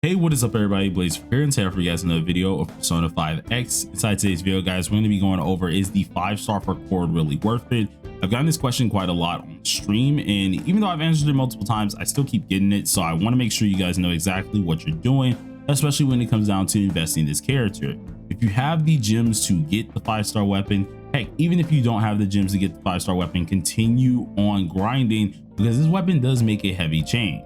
Hey, what is up everybody? Blaze here, and today for you guys another video of Persona 5X. Inside today's video, guys, we're going to be going over, is the 5-star for Chord really worth it? I've gotten this question quite a lot on stream, and even though I've answered it multiple times, I still keep getting it. So I want to make sure you guys know exactly what you're doing, especially when it comes down to investing in this character. If you have the gems to get the 5-star weapon, heck, even if you don't have the gems to get the 5-star weapon, continue on grinding, because this weapon does make a heavy change.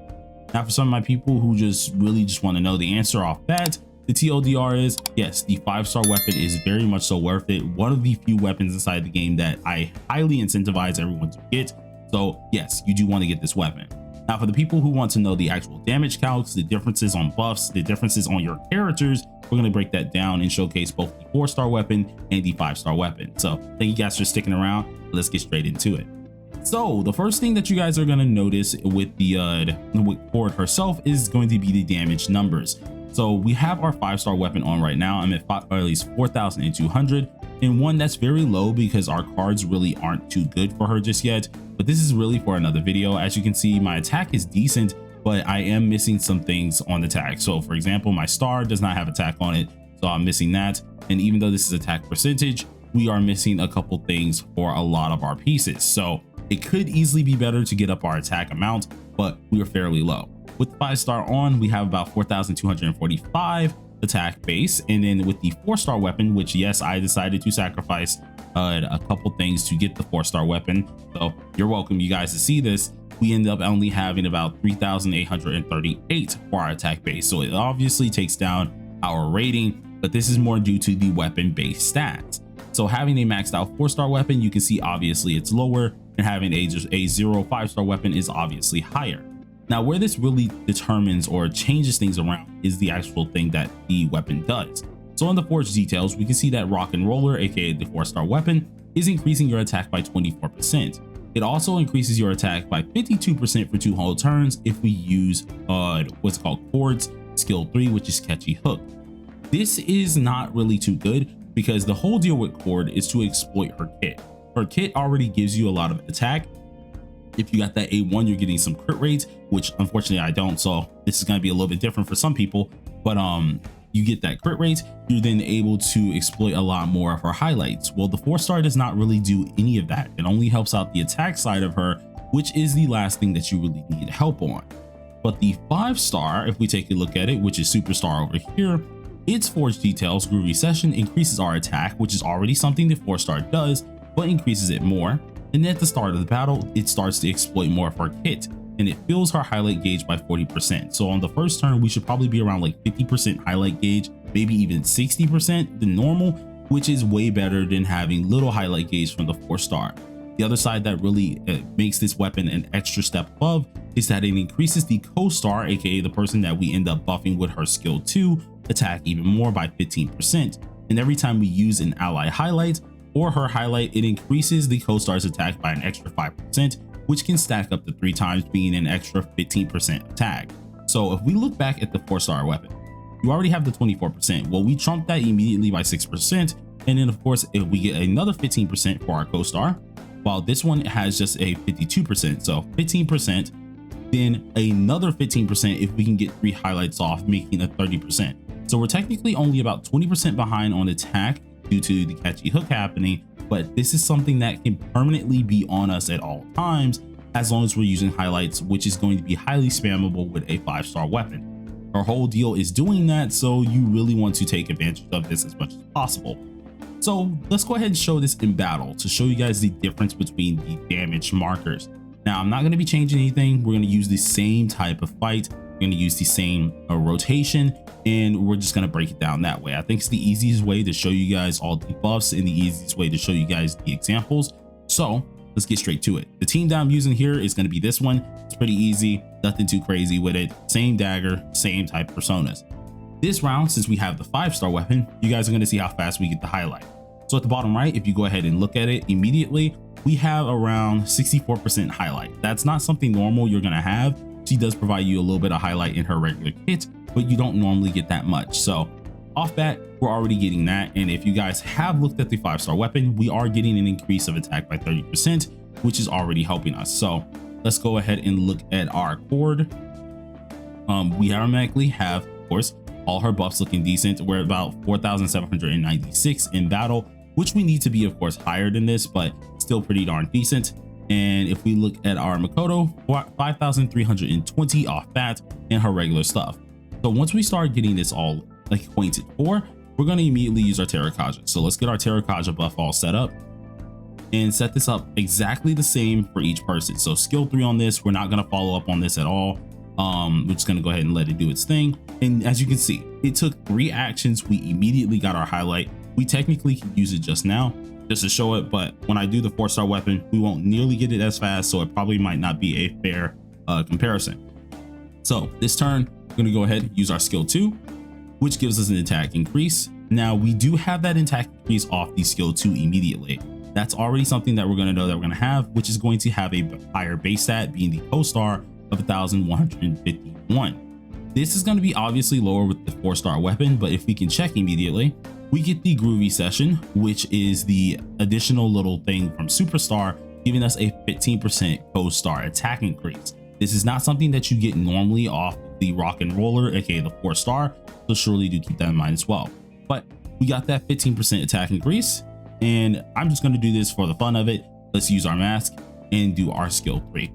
Now, for some of my people who really want to know the answer off that, the TLDR is yes, the 5-star weapon is very much so worth it. One of the few weapons inside the game that I highly incentivize everyone to get. So yes, you do want to get this weapon. Now, for the people who want to know the actual damage calcs, the differences on buffs, the differences on your characters, we're going to break that down and showcase both the 4-star weapon and the 5-star weapon. So thank you guys for sticking around. Let's get straight into it. So the first thing that you guys are going to notice with the Chord herself is going to be the damage numbers. So we have our 5-star weapon on right now. I'm at least 4,200, and one that's very low because our cards really aren't too good for her just yet. But this is really for another video. As you can see, my attack is decent, but I am missing some things on the attack. So for example, my star does not have attack on it, so I'm missing that. And even though this is attack percentage, we are missing a couple things for a lot of our pieces. So it could easily be better to get up our attack amount, but we are fairly low. With 5-star on, we have about 4,245 attack base. And then with the 4-star weapon, which yes, I decided to sacrifice a couple things to get the 4-star weapon. So you're welcome, you guys, to see this. We end up only having about 3,838 for our attack base. So it obviously takes down our rating, but this is more due to the weapon based stats. So having a maxed out 4-star weapon, you can see obviously it's lower, and having a 0 5-star weapon is obviously higher. Now, where this really determines or changes things around is the actual thing that the weapon does. So in the forge details, we can see that Rock and Roller, aka the 4-star weapon, is increasing your attack by 24%. It also increases your attack by 52% for 2 whole turns if we use what's called Chords skill 3, which is Catchy Hook. This is not really too good because the whole deal with Chord is to exploit her kit. Her kit already gives you a lot of attack. If you got that A1, you're getting some crit rates, which unfortunately I don't. So this is going to be a little bit different for some people, but you get that crit rate. You're then able to exploit a lot more of her highlights. Well, the 4-star does not really do any of that. It only helps out the attack side of her, which is the last thing that you really need help on. But the 5-star, if we take a look at it, which is Superstar over here, its forge details, Groovy Session, increases our attack, which is already something the 4-star does, but increases it more. And then at the start of the battle, it starts to exploit more of her kit, and it fills her highlight gauge by 40%. So on the first turn, we should probably be around like 50% highlight gauge, maybe even 60% than normal, which is way better than having little highlight gauge from the 4-star. The other side that really makes this weapon an extra step above is that it increases the co-star, aka the person that we end up buffing with her skill 2, attack even more by 15%. And every time we use an ally highlight or her highlight, it increases the co-star's attack by an extra 5%, which can stack up to 3 times, being an extra 15% attack. So if we look back at the 4-star weapon, you already have the 24%. Well, we trump that immediately by 6. And then of course, if we get another 15% for our co-star, while this one has just a 52%. So 15%, then another 15% if we can get 3 highlights off, making a 30%. So we're technically only about 20% behind on attack due to the Catchy Hook happening, but this is something that can permanently be on us at all times as long as we're using highlights, which is going to be highly spammable with a 5-star weapon. Our whole deal is doing that, so you really want to take advantage of this as much as possible. So let's go ahead and show this in battle to show you guys the difference between the damage markers. Now, I'm not going to be changing anything. We're going to use the same type of fight. We're going to use the same rotation, and we're just going to break it down that way. I think it's the easiest way to show you guys all the buffs and the easiest way to show you guys the examples. So let's get straight to it. The team that I'm using here is going to be this one. It's pretty easy, nothing too crazy with it. Same dagger, same type personas. This round, since we have the 5-star weapon, you guys are going to see how fast we get the highlight. So at the bottom right, if you go ahead and look at it immediately, we have around 64% highlight. That's not something normal you're going to have. She does provide you a little bit of highlight in her regular kit, but you don't normally get that much. So off bat, we're already getting that. And if you guys have looked at the 5-star weapon, we are getting an increase of attack by 30%, which is already helping us. So let's go ahead and look at our Chord. We automatically have course. All her buffs looking decent. We're about 4,796 in battle, which we need to be, of course, higher than this, but still pretty darn decent. And if we look at our Makoto, 5,320 off that and her regular stuff. So once we start getting this all like acquainted for, we're going to immediately use our Terrakaja. So let's get our Terrakaja buff all set up and set this up exactly the same for each person. So skill 3 on this, we're not going to follow up on this at all. We're just going to go ahead and let it do its thing. And as you can see, it took 3 actions. We immediately got our highlight. We technically can use it just now just to show it, but when I do the 4-star weapon, we won't nearly get it as fast, so it probably might not be a fair comparison. So this turn, we're going to go ahead and use our skill 2, which gives us an attack increase. Now we do have that attack increase off the skill 2 immediately. That's already something that we're going to know that we're going to have, which is going to have a higher base stat, being the co-star of 1,151. This is going to be obviously lower with the 4-star weapon, but if we can check immediately, we get the Groovy Session, which is the additional little thing from Superstar, giving us a 15% co-star attack increase. This is not something that you get normally off the Rock and Roller, aka the 4-star, so surely do keep that in mind as well. But we got that 15% attack increase, and I'm just going to do this for the fun of it. Let's use our mask and do our skill 3.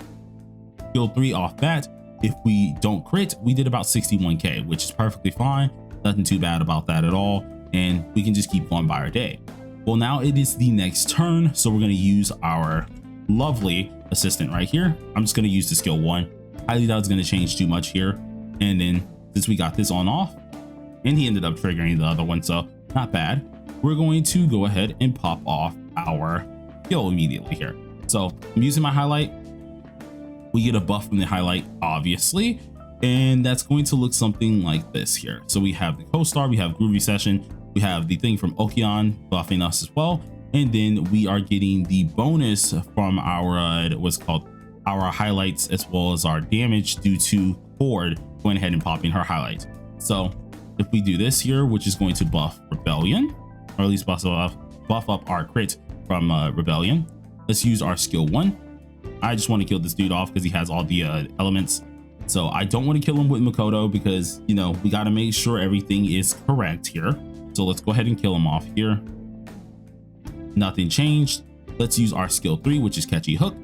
Skill 3 off that, if we don't crit, we did about 61k, which is perfectly fine. Nothing too bad about that at all. And we can just keep going by our day. Well, now it is the next turn, so we're going to use our lovely assistant right here. I'm just going to use the skill 1. Highly doubt it's going to change too much here. And then since we got this on off, and he ended up triggering the other one, so not bad, we're going to go ahead and pop off our skill immediately here. So I'm using my highlight. We get a buff from the highlight, obviously, and that's going to look something like this here. So we have the co-star, we have Groovy Session, we have the thing from Okeon buffing us as well, and then we are getting the bonus from our what's called our highlights, as well as our damage due to Chord going ahead and popping her highlight. So if we do this here, which is going to buff Rebellion, or at least buff up our crit from Rebellion, let's use our skill 1. I just want to kill this dude off because he has all the elements. So I don't want to kill him with Makoto because, you know, we got to make sure everything is correct here. So let's go ahead and kill him off here. Nothing changed. Let's use our skill 3, which is Catchy Hook.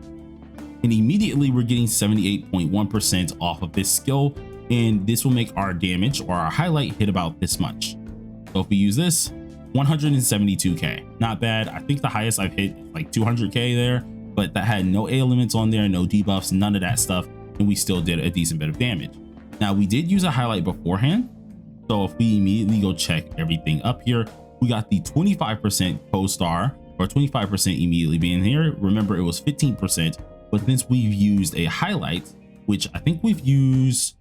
And immediately we're getting 78.1% off of this skill. And this will make our damage or our highlight hit about this much. So if we use this, 172k, not bad. I think the highest I've hit is like 200k there, but that had no elements on there, no debuffs, none of that stuff. And we still did a decent bit of damage. Now we did use a highlight beforehand. So if we immediately go check everything up here, we got the 25% co-star, or 25% immediately being here. Remember, it was 15%, but since we've used a highlight, which I think we've used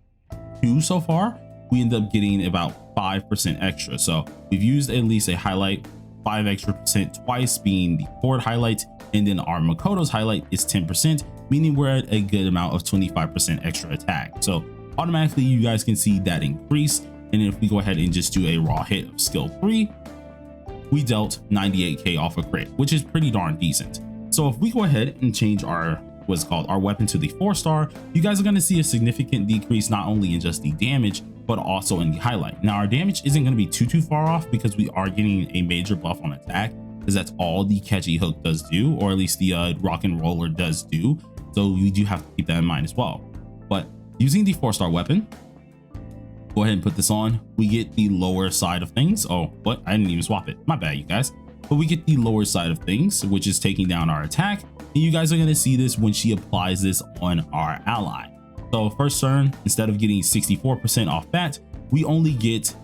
2 so far, we end up getting about 5% extra. So we've used at least a highlight 5 extra percent twice, being the Chord highlight, and then our Makoto's highlight is 10%, meaning we're at a good amount of 25% extra attack. So automatically you guys can see that increase. And if we go ahead and just do a raw hit of skill 3, we dealt 98k off a crit, which is pretty darn decent. So if we go ahead and change our what's called our weapon to the 4-star, you guys are going to see a significant decrease, not only in just the damage, but also in the highlight. Now our damage isn't going to be too far off because we are getting a major buff on attack, because that's all the Catchy Hook does do, or at least the Rock and Roller does do. So we do have to keep that in mind as well. But using the 4-star weapon, go ahead and put this on, we get the lower side of things. Oh, what? I didn't even swap it. My bad, you guys. But we get the lower side of things, which is taking down our attack. And you guys are going to see this when she applies this on our ally. So first turn, instead of getting 64% off that, we only get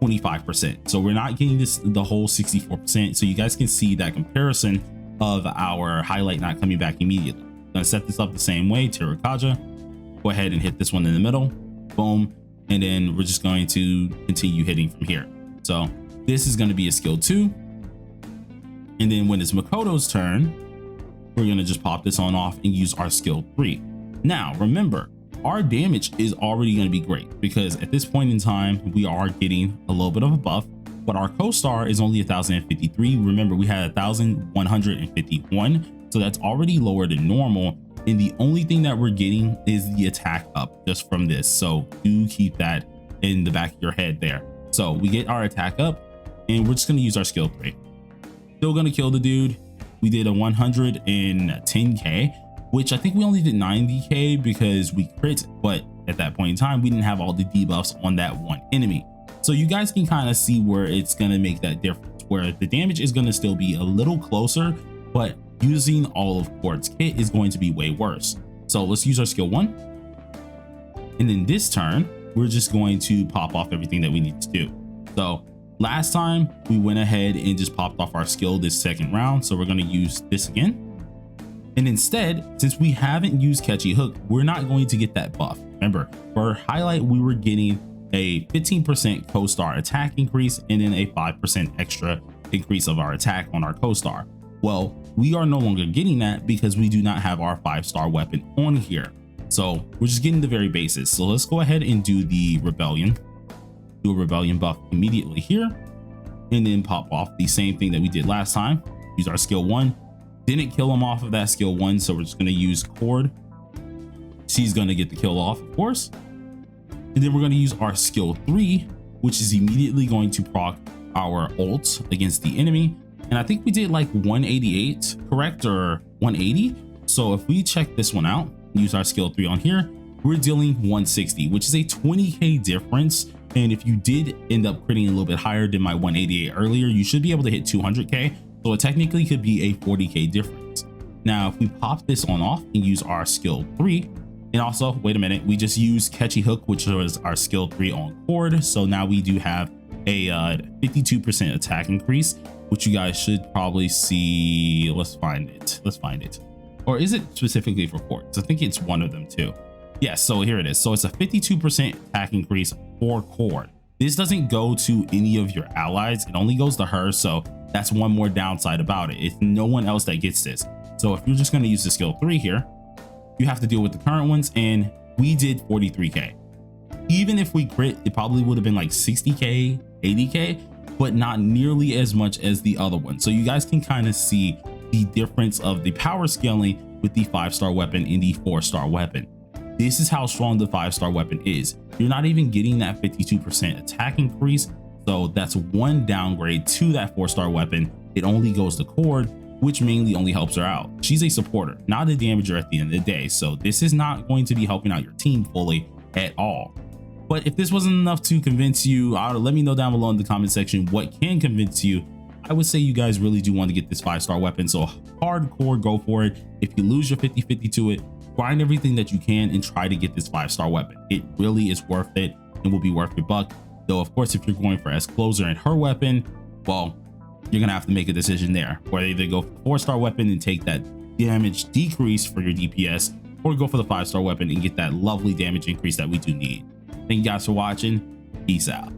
25%. So we're not getting this the whole 64%. So you guys can see that comparison of our highlight not coming back immediately. I'm gonna set this up the same way. Terrakaja, go ahead and hit this one in the middle, boom, and then we're just going to continue hitting from here. So this is going to be a skill 2, and then when it's Makoto's turn, we're going to just pop this on off and use our skill 3. Now remember, our damage is already going to be great because at this point in time we are getting a little bit of a buff, but our co-star is only 1053. Remember, we had 1151, so that's already lower than normal, and the only thing that we're getting is the attack up just from this. So do keep that in the back of your head there. So we get our attack up and we're just going to use our skill 3. Still going to kill the dude. We did a 110k, which I think we only did 90k because we crit, but at that point in time we didn't have all the debuffs on that one enemy. So you guys can kind of see where it's going to make that difference, where the damage is going to still be a little closer, but using all of Chords' kit is going to be way worse. So let's use our skill 1. And then this turn, we're just going to pop off everything that we need to do. So last time we went ahead and just popped off our skill this second round. So we're going to use this again. And instead, since we haven't used Catchy Hook, we're not going to get that buff. Remember, for highlight, we were getting a 15% co-star attack increase and then a 5% extra increase of our attack on our co-star. Well, we are no longer getting that because we do not have our 5-star weapon on here. So we're just getting the very basis. So let's go ahead and do the rebellion. Do a rebellion buff immediately here, and then pop off the same thing that we did last time. Use our skill 1. Didn't kill him off of that skill 1, so we're just going to use Chord. She's going to get the kill off, of course. And then we're going to use our skill 3, which is immediately going to proc our ult against the enemy. And I think we did like 188, correct, or 180. So if we check this one out, use our skill 3 on here, we're dealing 160, which is a 20k difference. And if you did end up critting a little bit higher than my 188 earlier, you should be able to hit 200k. So it technically could be a 40k difference. Now, if we pop this on off and use our skill 3, and also, wait a minute, we just used Catchy Hook, which was our skill 3 on Chord. So now we do have a 52% attack increase, which you guys should probably see. Let's find it. Or is it specifically for Chords? I think it's one of them too. Yes, so here it is. So it's a 52% attack increase for Chord. This doesn't go to any of your allies. It only goes to her. So that's one more downside about it. It's no one else that gets this. So if you're just going to use the skill 3 here, you have to deal with the current ones, and we did 43k. Even if we crit, it probably would have been like 60k, 80k, but not nearly as much as the other one. So you guys can kind of see the difference of the power scaling with the 5-star weapon and the 4-star weapon. This is how strong the 5-star weapon is. You're not even getting that 52% attack increase. So that's one downgrade to that 4-star weapon. It only goes to Chord, which mainly only helps her out. She's a supporter, not a damager at the end of the day. So this is not going to be helping out your team fully at all. But if this wasn't enough to convince you, let me know down below in the comment section what can convince you. I would say you guys really do want to get this 5-star weapon. So hardcore, go for it. If you lose your 50-50 to it, grind everything that you can and try to get this 5-star weapon. It really is worth it and will be worth your buck. Though, of course, if you're going for S-Closer and her weapon, well, you're gonna have to make a decision there, where either go for the 4-star weapon and take that damage decrease for your DPS, or go for the 5-star weapon and get that lovely damage increase that we do need. Thank you guys for watching. Peace out.